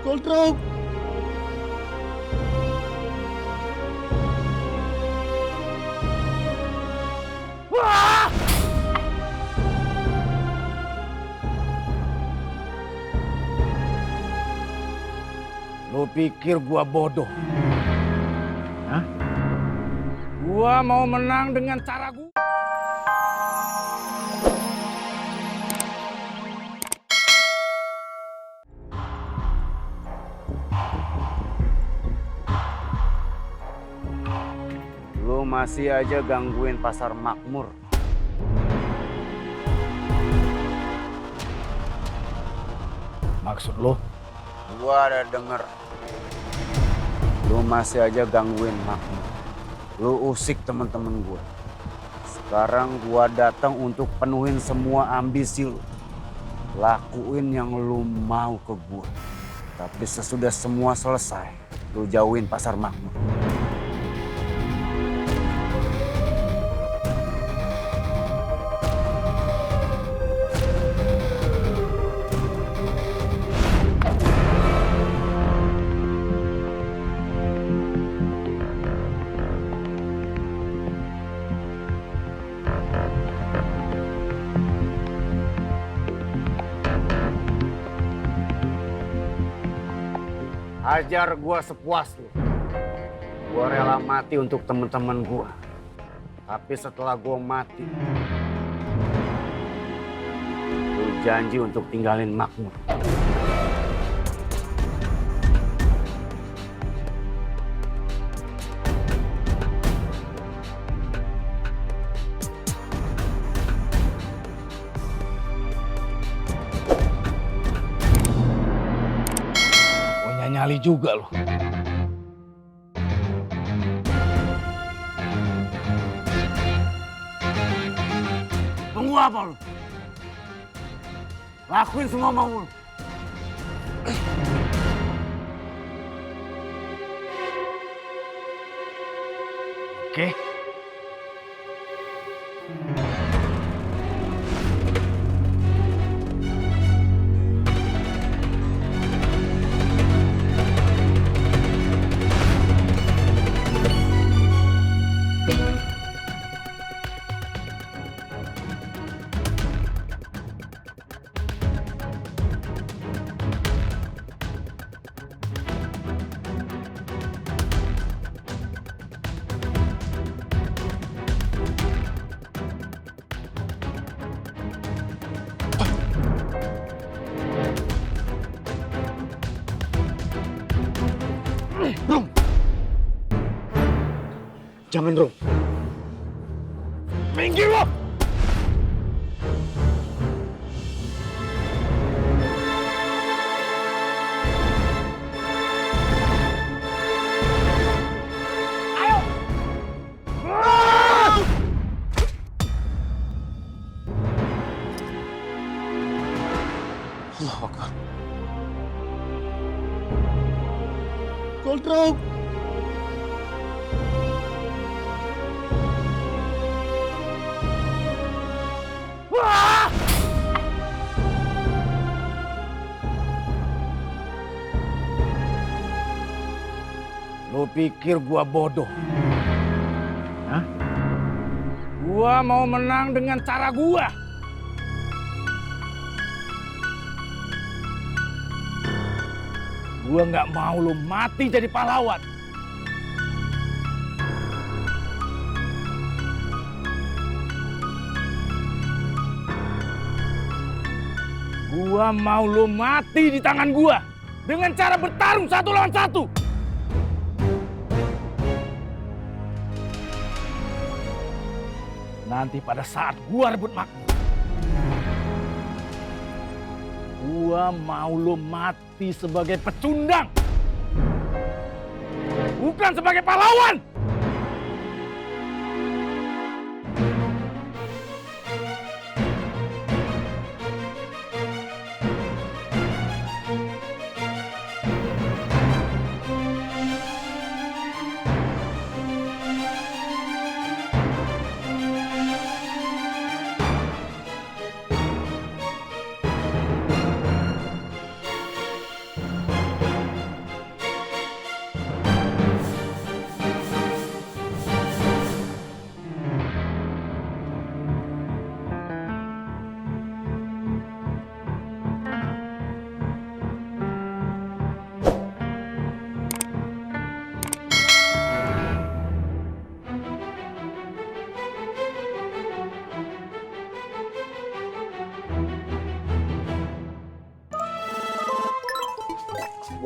Goldrock! Wah! Lu pikir gua bodoh? Hah? Gua mau menang dengan cara gua. Lu masih aja gangguin pasar makmur. Maksud lu? Gua ada denger. Lu masih aja gangguin makmur. Lu usik temen-temen gua. Sekarang gua datang untuk penuhin semua ambisi lu. Lakuin yang lu mau ke gua. Tapi sesudah semua selesai, lu jauhin pasar makmur. Ajar gua sepuas lu. Gua rela mati untuk temen-temen gua. Tapi setelah gua mati, lu janji untuk tinggalin makmur. Nyali juga loh. Tunggu apa lu? Lakuin semua mau lu. Oke. Rum! Jangan, Rum. Minggir lo! Ayo! Allahu Akbar. Goldrock! Lu pikir gua bodoh? Hah? Gua mau menang dengan cara gua. Gua nggak mau lu mati jadi pahlawan. Gua mau lu mati di tangan gua dengan cara bertarung 1 lawan 1. Nanti pada saat gua rebut makmur, gua mau lu mati sebagai pecundang, bukan sebagai pahlawan.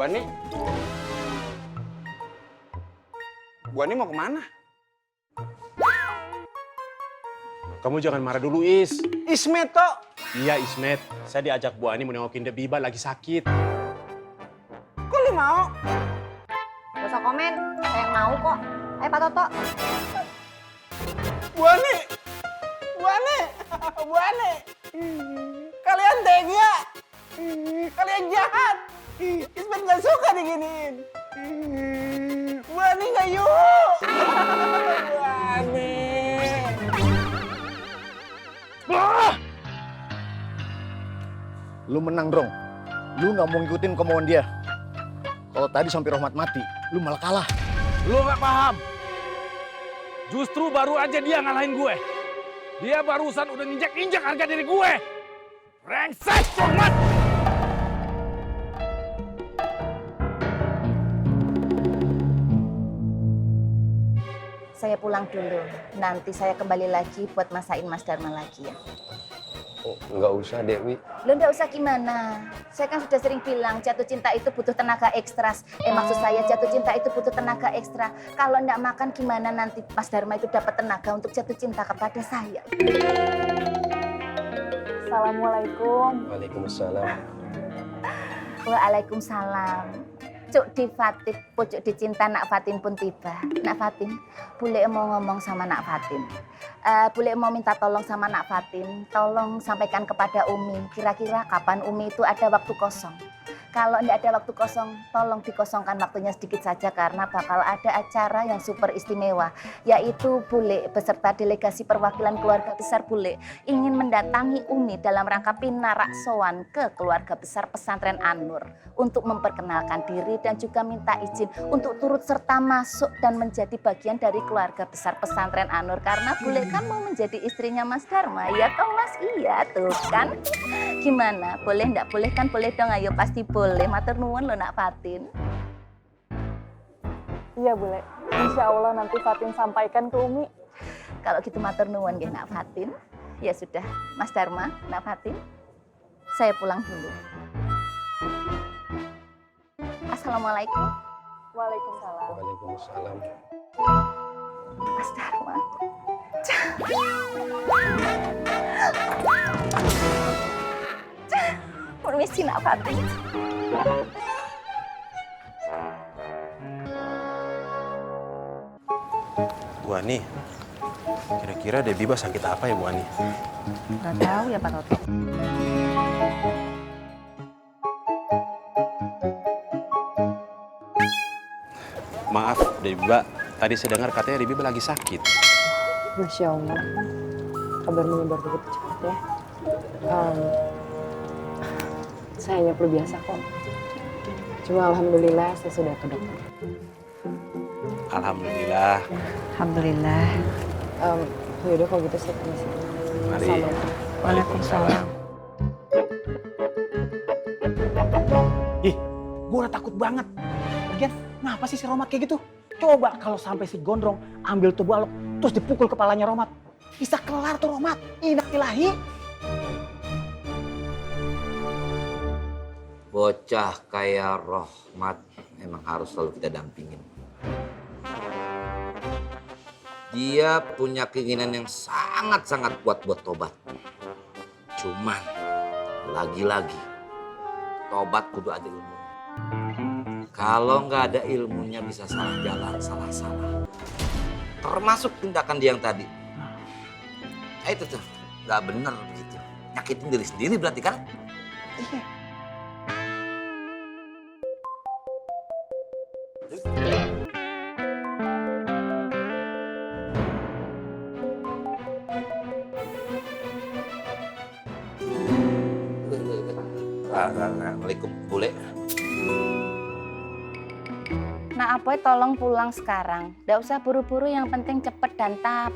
Bu Ani mau kemana? Kamu jangan marah dulu, Is. Ismet toh. Iya, Ismet. Saya diajak Bu Ani mau nengokin Debiba lagi sakit. Kok lu mau? Gak usah komen, saya yang mau kok. Ayo Pak Toto. Bu Ani. Kalian tega. Kalian jahat. Ismet gak suka diginiin. Bu Ani gak yuk. Bu Ani. Lu menang, Drong. Lu nggak mau ngikutin kemauan dia. Kalau tadi sampai Rohmat mati, lu malah kalah. Lu nggak paham. Justru baru aja dia ngalahin gue. Dia barusan udah nginjak-injak harga diri gue. Brengsek, Rohmat! Saya pulang dulu. Nanti saya kembali lagi buat masain Mas Dharma lagi ya. Oh, nggak usah, Dewi. Lo nggak usah gimana. Saya kan sudah sering bilang jatuh cinta itu butuh tenaga ekstras. Maksud saya jatuh cinta itu butuh tenaga ekstra. Kalau nggak makan gimana nanti Mas Dharma itu dapat tenaga untuk jatuh cinta kepada saya. Assalamualaikum. Waalaikumsalam. Waalaikumsalam. Cuk di Fatin, pucuk dicinta Nak Fatin pun tiba. Nak Fatin, boleh mau ngomong sama Nak Fatin. Boleh mau minta tolong sama Nak Fatin. Tolong sampaikan kepada Umi. Kira-kira kapan Umi itu ada waktu kosong. Kalau tidak ada waktu kosong, tolong dikosongkan waktunya sedikit saja karena bakal ada acara yang super istimewa. Yaitu Bule beserta delegasi perwakilan keluarga besar Bule ingin mendatangi Umi dalam rangka pinaraksoan ke keluarga besar pesantren An-Nur untuk memperkenalkan diri dan juga minta izin untuk turut serta masuk dan menjadi bagian dari keluarga besar pesantren An-Nur karena Bule kan mau menjadi istrinya Mas Dharma. Ya toh Mas, iya tuh kan. Gimana? Boleh ndak boleh kan? Boleh dong, ayo pasti boleh. Matur nuwun lo Nak Fatin. Iya boleh. Insya Allah nanti Fatin sampaikan ke Umi. Kalau gitu matur nuwun nggih Nak Fatin. Ya sudah, Mas Dharma, Nak Fatin. Saya pulang dulu. Assalamualaikum. Waalaikumsalam. Waalaikumsalam. Mas Dharma. Permisi Nak Fatin. Bu Ani, kira-kira Debiba sakit apa ya, Bu Ani? Nggak tahu ya Pak Toto. Maaf, Debiba. Tadi saya dengar katanya Debiba lagi sakit. Masya Allah. Kabar menyebar begitu cepat ya. Saya hanya perlu biasa kok. Cuma alhamdulillah saya sudah ke dokter. Alhamdulillah. Alhamdulillah. Yaudah kalau gitu saya permisi. Mari. Waalaikumsalam. Ih, gue udah takut banget. Lagian, kenapa sih si Rohmat kayak gitu? Coba kalau sampai si Gondrong ambil tuh balok, terus dipukul kepalanya Rohmat. Bisa kelar tuh Rohmat. Inak ilahi. Bocah kayak Rohmat emang harus selalu kita dampingin. Dia punya keinginan yang sangat-sangat kuat buat tobat. Cuman, lagi-lagi, tobat kudu ada ilmu. Kalau nggak ada ilmunya bisa salah jalan, salah-salah. Termasuk tindakan dia yang tadi. Itu tuh, nggak bener begitu. Nyakitin diri sendiri berarti kan? Iya. Assalamualaikum, Bule. Nah, Apoy tolong pulang sekarang. Nggak usah buru-buru, yang penting cepet dan tap.